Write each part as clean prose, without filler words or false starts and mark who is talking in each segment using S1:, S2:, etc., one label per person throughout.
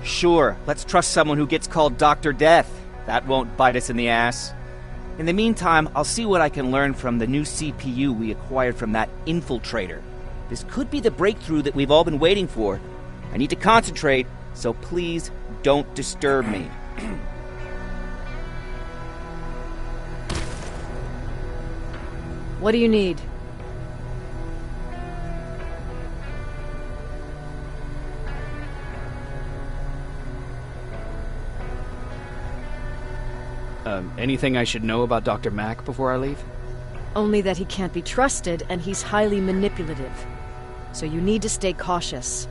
S1: Sure, let's trust someone who gets called Dr. Death. That won't bite us in the ass. In the meantime, I'll see what I can learn from the new CPU we acquired from that infiltrator. This could be the breakthrough that we've all been waiting for. I need to concentrate, so please don't disturb me.
S2: What do you need?
S3: Anything I should know about Dr. Mack before I leave?
S2: Only that he can't be trusted, and he's highly manipulative. So you need to stay cautious.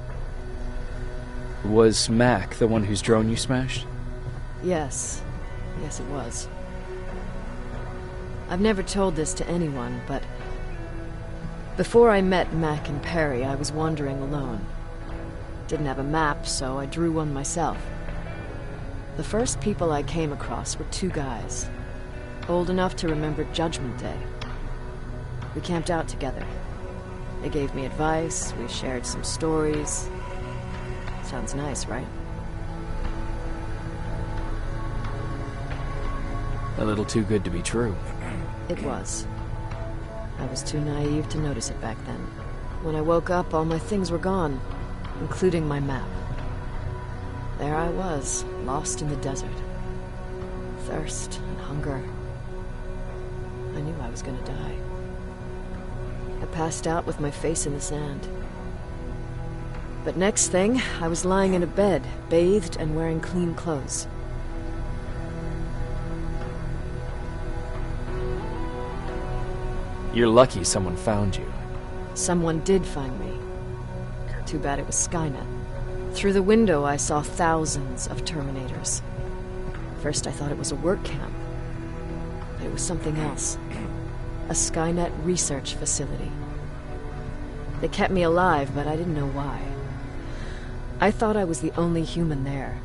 S3: Was Mack the one whose drone you smashed?
S2: Yes. Yes, it was. I've never told this to anyone, but before I met Mac and Perry, I was wandering alone. Didn't have a map, so I drew one myself. The first people I came across were two guys, old enough to remember Judgment Day. We camped out together. They gave me advice, we shared some stories. Sounds nice, right?
S3: A little too good to be true.
S2: It was. I was too naive to notice it back then. When I woke up, all my things were gone, including my map. There I was, lost in the desert. Thirst and hunger. I knew I was gonna die. I passed out with my face in the sand. But next thing, I was lying in a bed, bathed and wearing clean clothes.
S3: You're lucky someone found you.
S2: Someone did find me. Too bad it was Skynet. Through the window, I saw thousands of Terminators. First, I thought it was a work camp. But it was something else. A Skynet research facility. They kept me alive, but I didn't know why. I thought I was the only human there.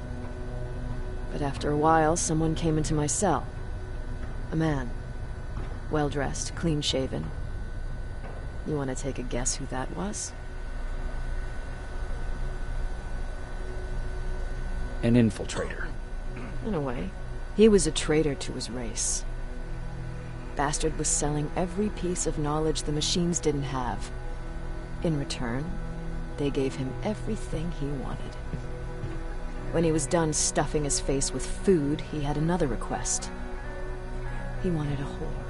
S2: But after a while, someone came into my cell. A man. Well-dressed, clean-shaven. You want to take a guess who that was?
S3: An infiltrator.
S2: In a way. He was a traitor to his race. Bastard was selling every piece of knowledge the machines didn't have. In return, they gave him everything he wanted. When he was done stuffing his face with food, he had another request. He wanted a whore.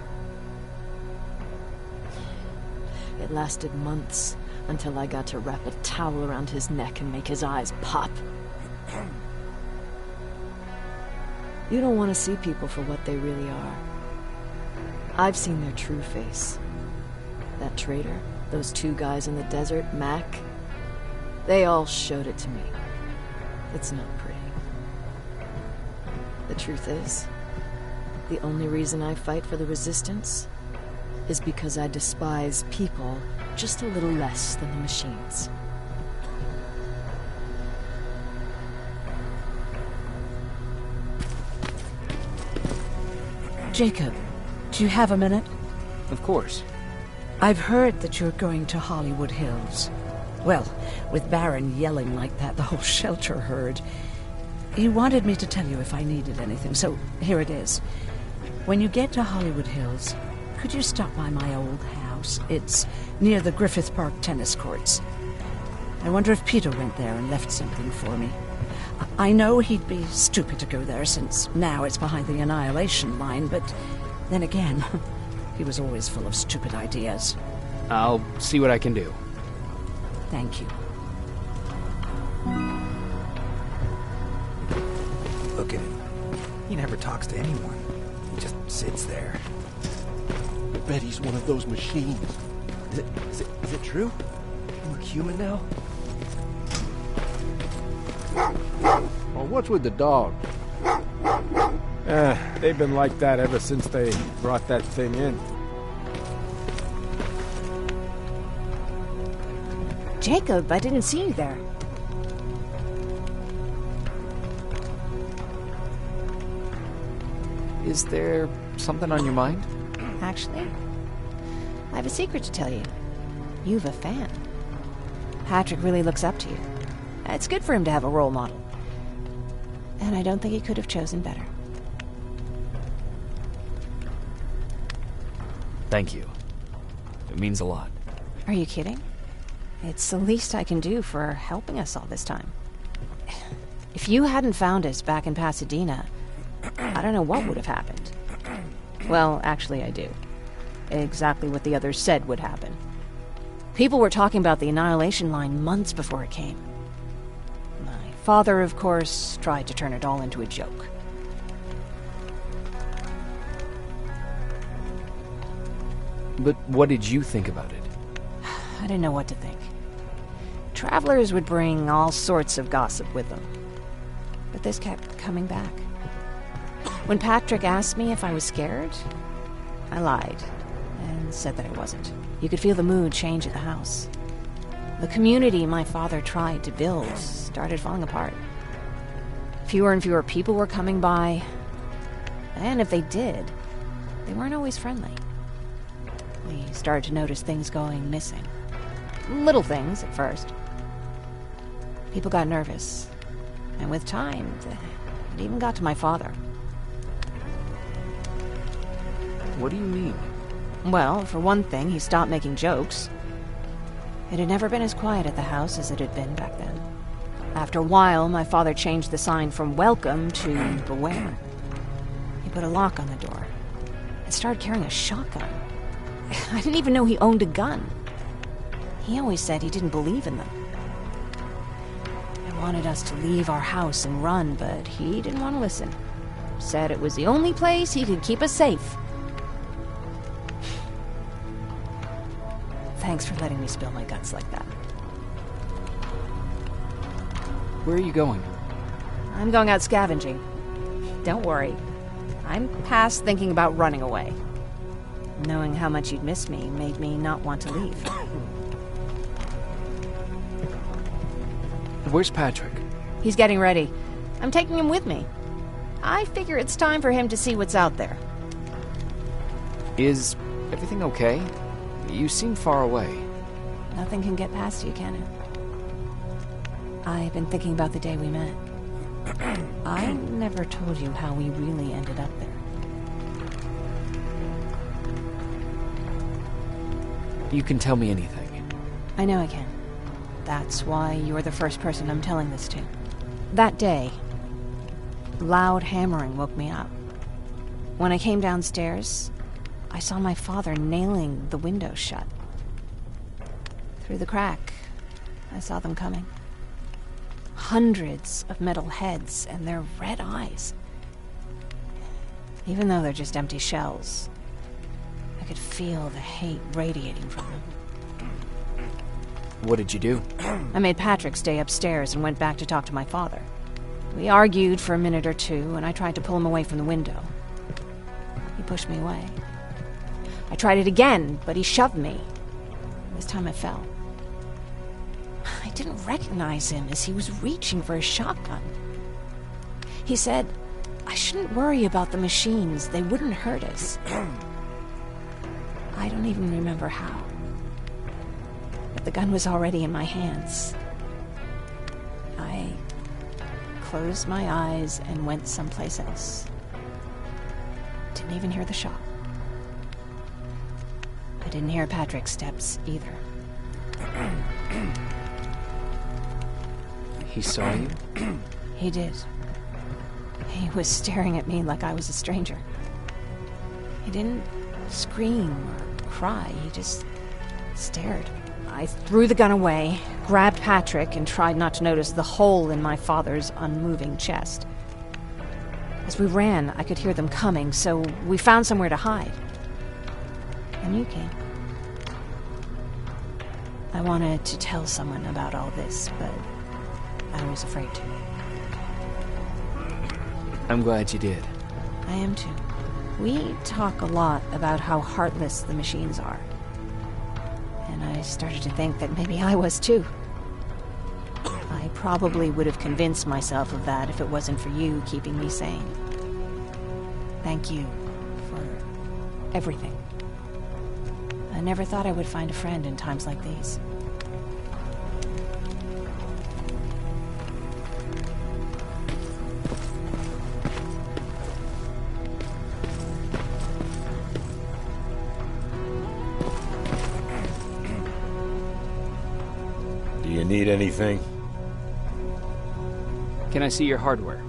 S2: It lasted months, until I got to wrap a towel around his neck and make his eyes pop. You don't want to see people for what they really are. I've seen their true face. That traitor, those two guys in the desert, Mac, they all showed it to me. It's not pretty. The truth is, the only reason I fight for the Resistance is because I despise people just a little less than the machines.
S4: Jacob, do you have a minute?
S3: Of course.
S4: I've heard that you're going to Hollywood Hills. Well, with Baron yelling like that, the whole shelter heard. He wanted me to tell you if I needed anything, so here it is. When you get to Hollywood Hills, could you stop by my old house? It's near the Griffith Park tennis courts. I wonder if Peter went there and left something for me. I know he'd be stupid to go there, since now it's behind the Annihilation Line, but then again, he was always full of stupid ideas.
S3: I'll see what I can do.
S4: Thank you.
S5: Look at him. He never talks to anyone. He just sits there.
S6: I bet he's one of those machines.
S5: Is it true? You look human now?
S7: Well, what's with the dog? They've been like that ever since they brought that thing in.
S8: Jacob, I didn't see you there.
S3: Is there something on your mind?
S8: Actually, I have a secret to tell you. You've a fan. Patrick really looks up to you. It's good for him to have a role model. And I don't think he could have chosen better.
S3: Thank you. It means a lot.
S8: Are you kidding? It's the least I can do for helping us all this time. If you hadn't found us back in Pasadena, I don't know what would have happened. Well, actually I do. Exactly what the others said would happen. People were talking about the Annihilation Line months before it came. My father, of course, tried to turn it all into a joke.
S3: But what did you think about it?
S8: I didn't know what to think. Travelers would bring all sorts of gossip with them. But this kept coming back. When Patrick asked me if I was scared, I lied and said that I wasn't. You could feel the mood change at the house. The community my father tried to build started falling apart. Fewer and fewer people were coming by, and if they did, they weren't always friendly. We started to notice things going missing. Little things at first. People got nervous, and with time, it even got to my father.
S3: What do you mean?
S8: Well, for one thing, he stopped making jokes. It had never been as quiet at the house as it had been back then. After a while, my father changed the sign from welcome to beware. He put a lock on the door and started carrying a shotgun. I didn't even know he owned a gun. He always said he didn't believe in them. He wanted us to leave our house and run, but he didn't want to listen. Said it was the only place he could keep us safe. Thanks for letting me spill my guts like that.
S3: Where are you going?
S8: I'm going out scavenging. Don't worry. I'm past thinking about running away. Knowing how much you'd miss me made me not want to leave.
S3: Where's Patrick?
S8: He's getting ready. I'm taking him with me. I figure it's time for him to see what's out there.
S3: Is everything okay? You seem far away.
S8: Nothing can get past you, can it? I've been thinking about the day we met. I never told you how we really ended up there.
S3: You can tell me anything.
S8: I know I can. That's why you're the first person I'm telling this to. That day, loud hammering woke me up. When I came downstairs, I saw my father nailing the window shut. Through the crack, I saw them coming. Hundreds of metal heads and their red eyes. Even though they're just empty shells, I could feel the hate radiating from them.
S3: What did you do?
S8: I made Patrick stay upstairs and went back to talk to my father. We argued for a minute or two, and I tried to pull him away from the window. He pushed me away. I tried it again, but he shoved me. This time I fell. I didn't recognize him as he was reaching for a shotgun. He said, I shouldn't worry about the machines. They wouldn't hurt us. I don't even remember how. But the gun was already in my hands. I closed my eyes and went someplace else. Didn't even hear the shot. I didn't hear Patrick's steps either.
S3: He saw you?
S8: He did. He was staring at me like I was a stranger. He didn't scream or cry. He just stared. I threw the gun away, grabbed Patrick, and tried not to notice the hole in my father's unmoving chest. As we ran, I could hear them coming, so we found somewhere to hide. And you came. I wanted to tell someone about all this, but I was afraid to.
S3: I'm glad you did.
S8: I am too. We talk a lot about how heartless the machines are. And I started to think that maybe I was too. I probably would have convinced myself of that if it wasn't for you keeping me sane. Thank you for everything. I never thought I would find a friend in times like these.
S6: Need anything?
S3: Can I see your hardware?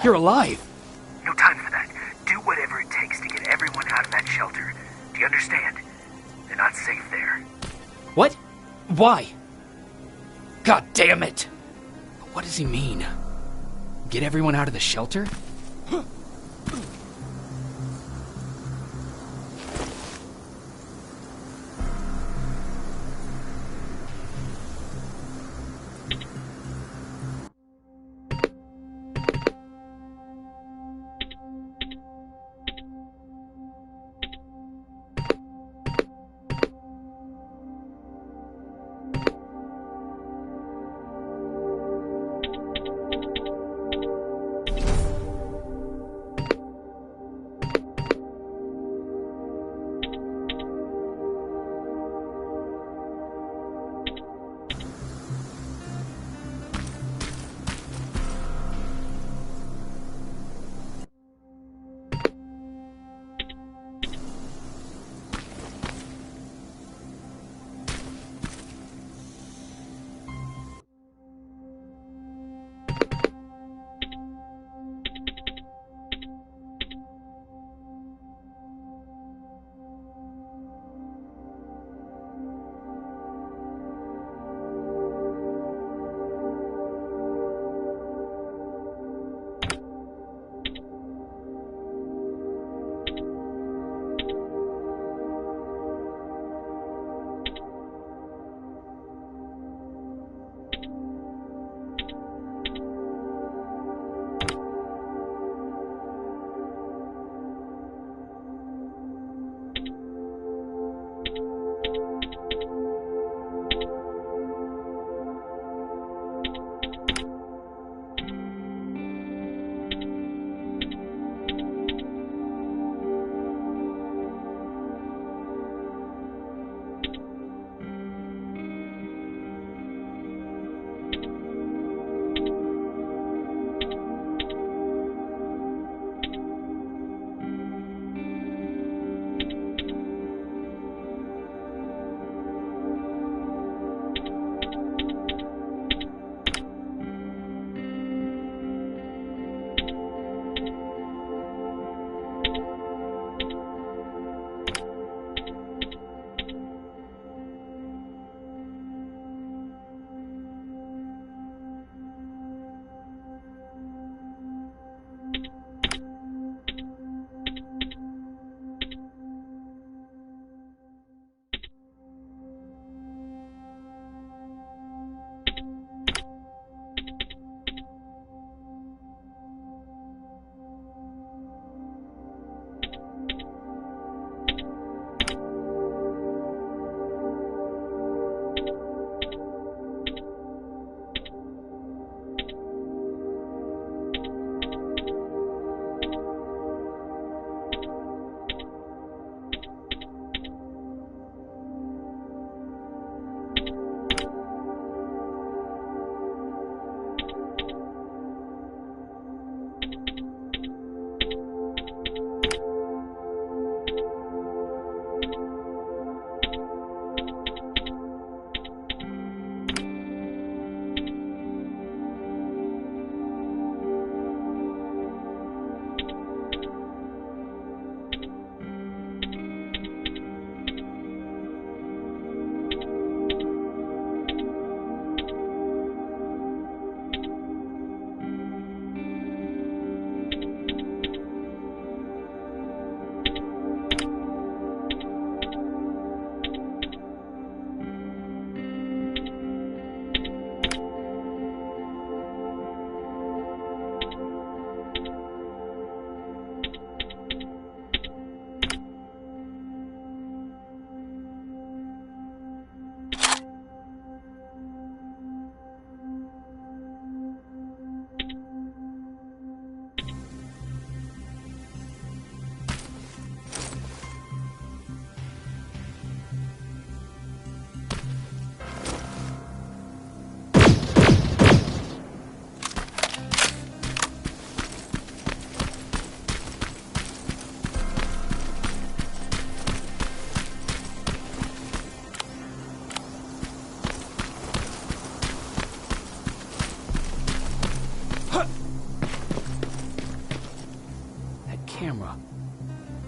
S3: You're alive!
S9: No time for that. Do whatever it takes to get everyone out of that shelter. Do you understand? They're not safe there.
S3: What? Why? God damn it! What does he mean? Get everyone out of the shelter?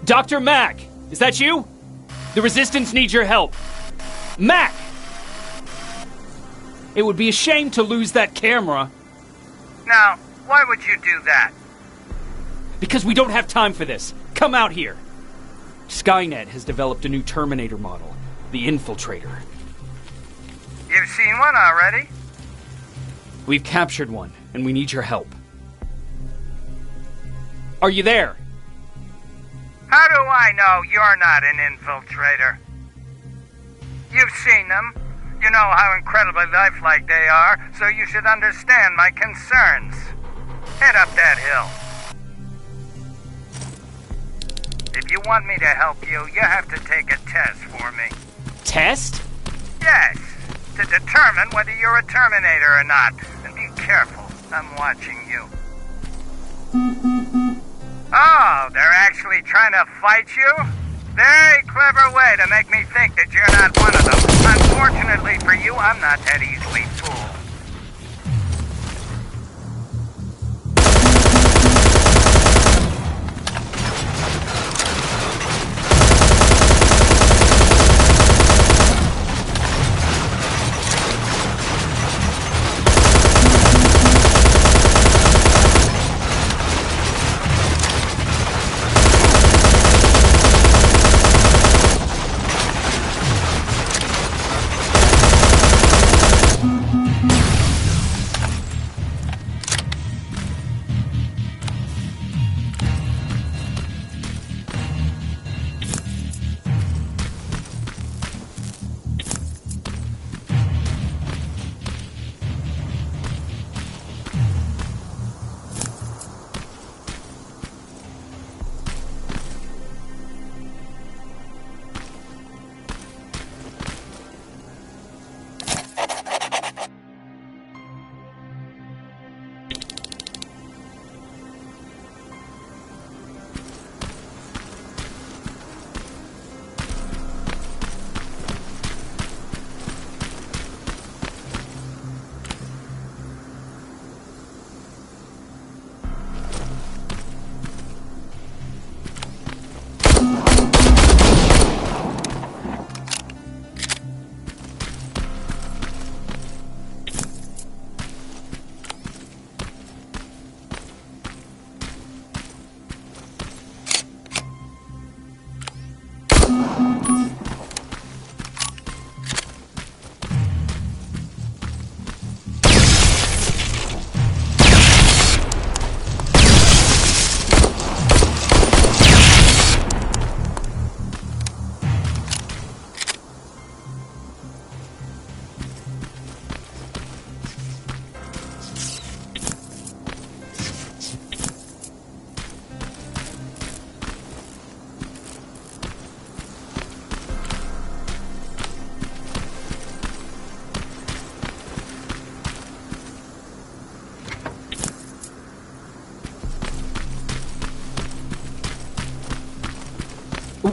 S3: Dr. Mack! Is that you? The Resistance needs your help. Mack! It would be a shame to lose that camera.
S9: Now, why would you do that?
S3: Because we don't have time for this. Come out here. Skynet has developed a new Terminator model, the Infiltrator.
S9: You've seen one already?
S3: We've captured one, and we need your help. Are you there?
S9: How do I know you're not an infiltrator? You've seen them. You know how incredibly lifelike they are, so you should understand my concerns. Head up that hill. If you want me to help you, you have to take a test for me.
S3: Test?
S9: Yes, to determine whether you're a Terminator or not. And be careful, I'm watching you. Oh, they're actually trying to fight you? Very clever way to make me think that you're not one of them. Unfortunately for you, I'm not that easily fooled.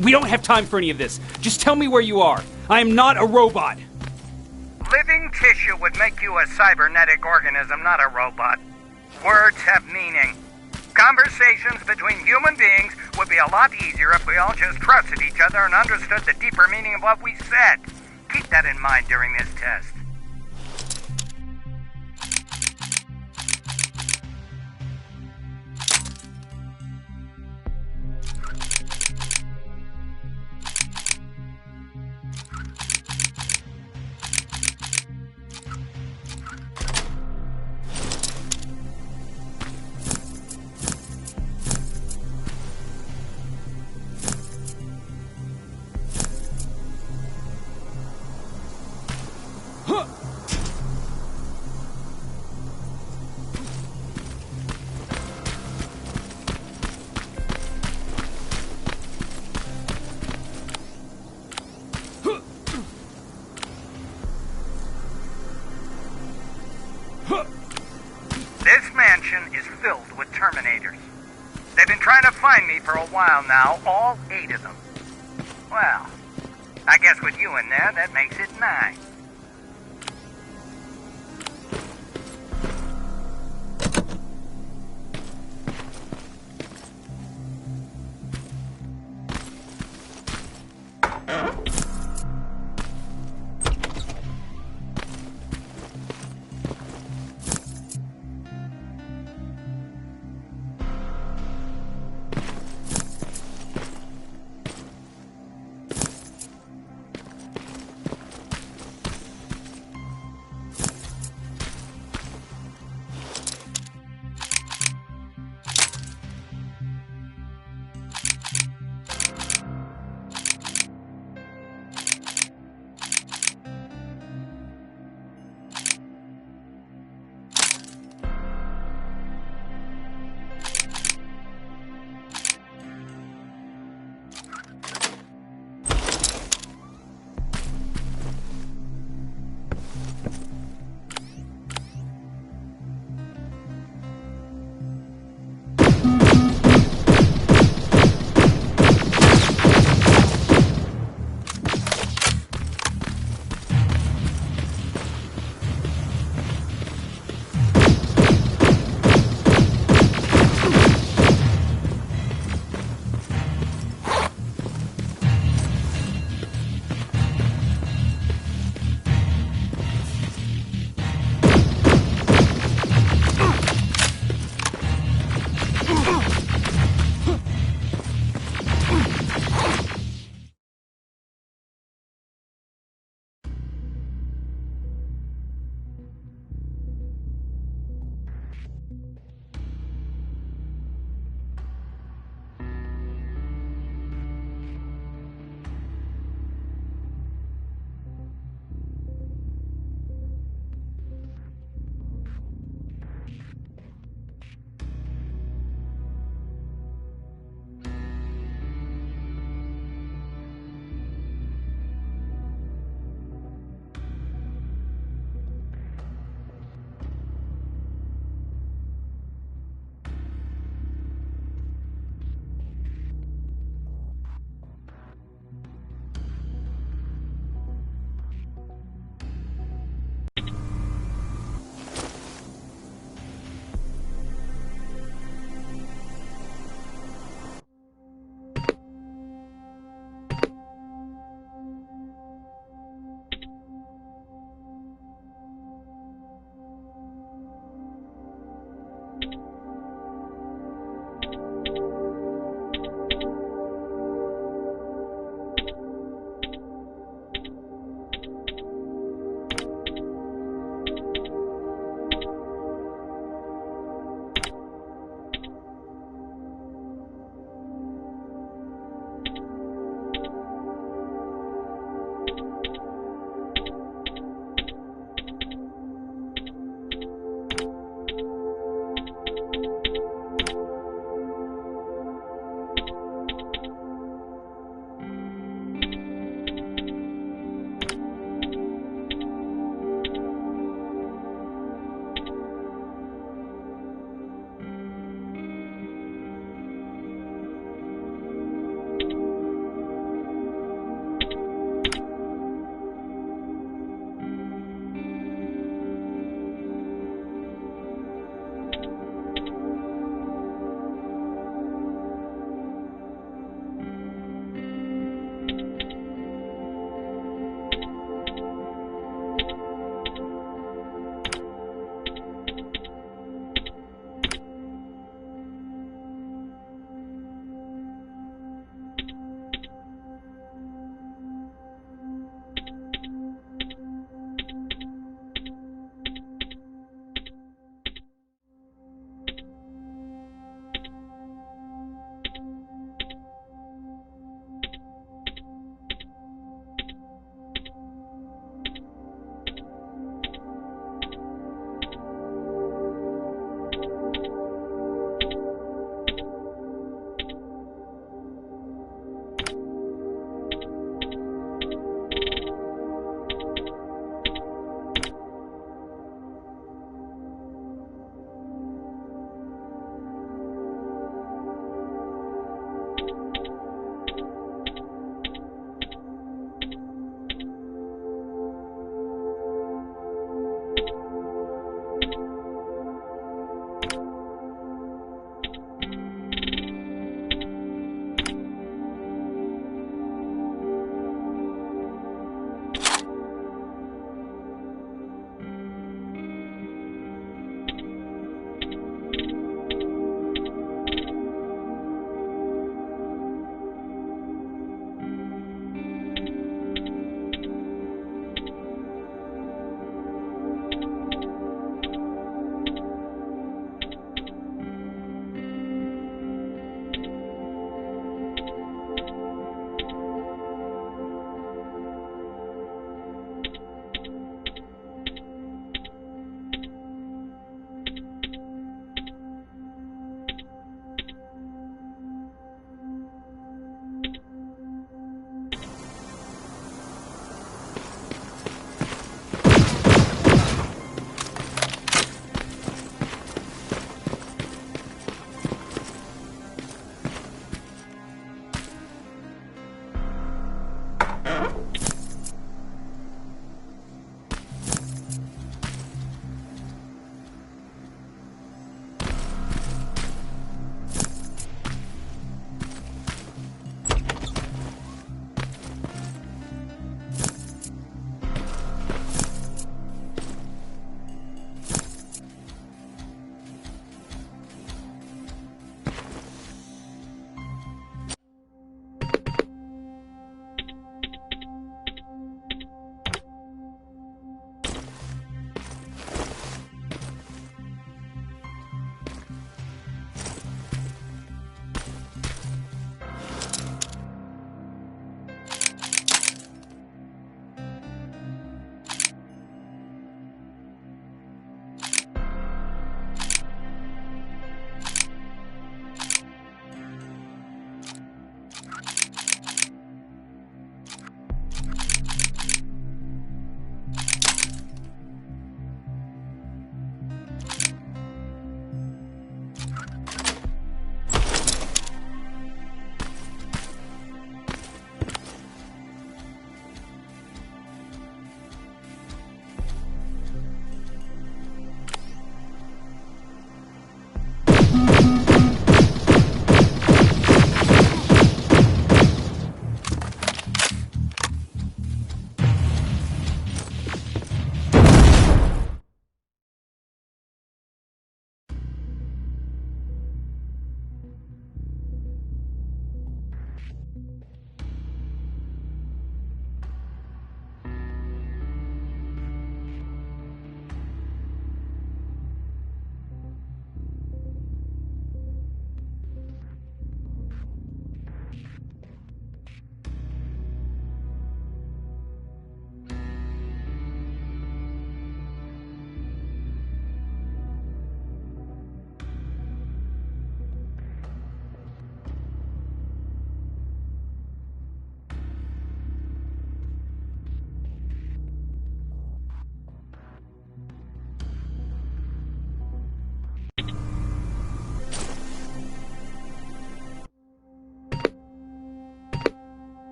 S3: We don't have time for any of this. Just tell me where you are. I am not a robot.
S9: Living tissue would make you a cybernetic organism, not a robot. Words have meaning. Conversations between human beings would be a lot easier if we all just trusted each other and understood the deeper meaning of what we said. Keep that in mind during this test. This mansion is filled with Terminators. They've been trying to find me for a while now, all 8 of them. Well, I guess with you in there, that makes it 9.